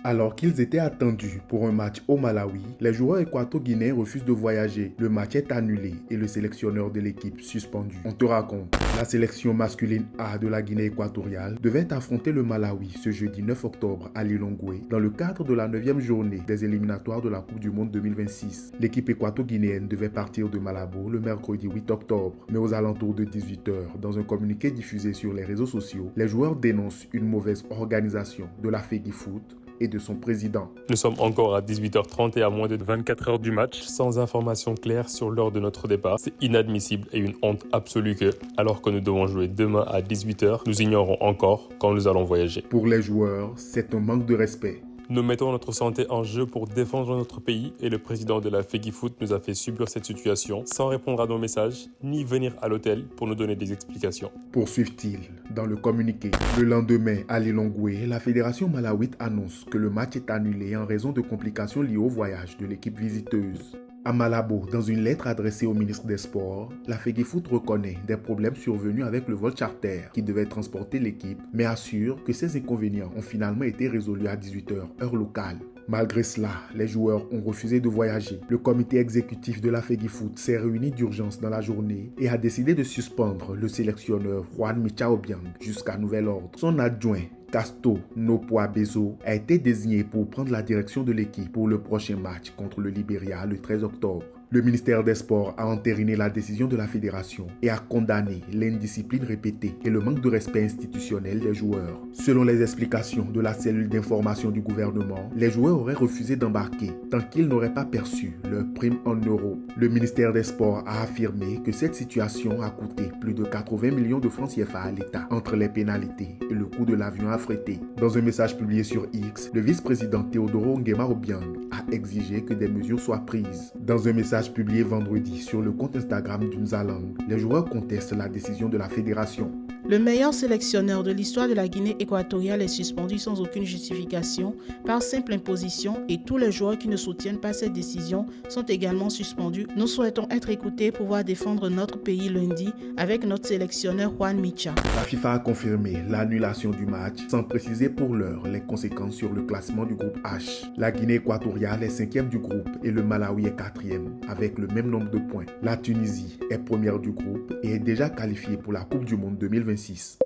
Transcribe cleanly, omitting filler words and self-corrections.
Alors qu'ils étaient attendus pour un match au Malawi, les joueurs équato-guinéens refusent de voyager. Le match est annulé et le sélectionneur de l'équipe suspendu. On te raconte, la sélection masculine A de la Guinée équatoriale devait affronter le Malawi ce jeudi 9 octobre à Lilongwe dans le cadre de la 9e journée des éliminatoires de la Coupe du Monde 2026. L'équipe équato-guinéenne devait partir de Malabo le mercredi 8 octobre, mais aux alentours de 18h, dans un communiqué diffusé sur les réseaux sociaux, les joueurs dénoncent une mauvaise organisation de la FEGIFOOT et de son président. Nous sommes encore à 18h30 et à moins de 24 heures du match, sans information claire sur l'heure de notre départ. C'est inadmissible et une honte absolue que, alors que nous devons jouer demain à 18h, nous ignorons encore quand nous allons voyager. Pour les joueurs, c'est un manque de respect. Nous mettons notre santé en jeu pour défendre notre pays et le président de la FEGIFOOT nous a fait subir cette situation sans répondre à nos messages ni venir à l'hôtel pour nous donner des explications. Poursuivent-ils dans le communiqué. Le lendemain, à Lilongwe, la fédération malawite annonce que le match est annulé en raison de complications liées au voyage de l'équipe visiteuse. À Malabo, dans une lettre adressée au ministre des Sports, la FEGIFOOT reconnaît des problèmes survenus avec le vol charter qui devait transporter l'équipe, mais assure que ces inconvénients ont finalement été résolus à 18h, heure locale. Malgré cela, les joueurs ont refusé de voyager. Le comité exécutif de la FEGIFOOT s'est réuni d'urgence dans la journée et a décidé de suspendre le sélectionneur Juan Micha Obiang jusqu'à nouvel ordre. Son adjoint, Casto Nopoa Bezo, a été désigné pour prendre la direction de l'équipe pour le prochain match contre le Libéria le 13 octobre. Le ministère des Sports a entériné la décision de la fédération et a condamné l'indiscipline répétée et le manque de respect institutionnel des joueurs. Selon les explications de la cellule d'information du gouvernement, les joueurs auraient refusé d'embarquer tant qu'ils n'auraient pas perçu leur prime en euros. Le ministère des Sports a affirmé que cette situation a coûté plus de 80 millions de francs CFA à l'État entre les pénalités et le coût de l'avion affrété. Dans un message publié sur X, le vice-président Teodoro Nguema Obiang a exigé que des mesures soient prises. Dans un message publié vendredi sur le compte Instagram d'Unzalang, les joueurs contestent la décision de la fédération. Le meilleur sélectionneur de l'histoire de la Guinée équatoriale est suspendu sans aucune justification par simple imposition et tous les joueurs qui ne soutiennent pas cette décision sont également suspendus. Nous souhaitons être écoutés pour pouvoir défendre notre pays lundi avec notre sélectionneur Juan Micha. La FIFA a confirmé l'annulation du match sans préciser pour l'heure les conséquences sur le classement du groupe H. La Guinée équatoriale est 5e du groupe et le Malawi est 4e avec le même nombre de points. La Tunisie est première du groupe et est déjà qualifiée pour la Coupe du Monde 2026.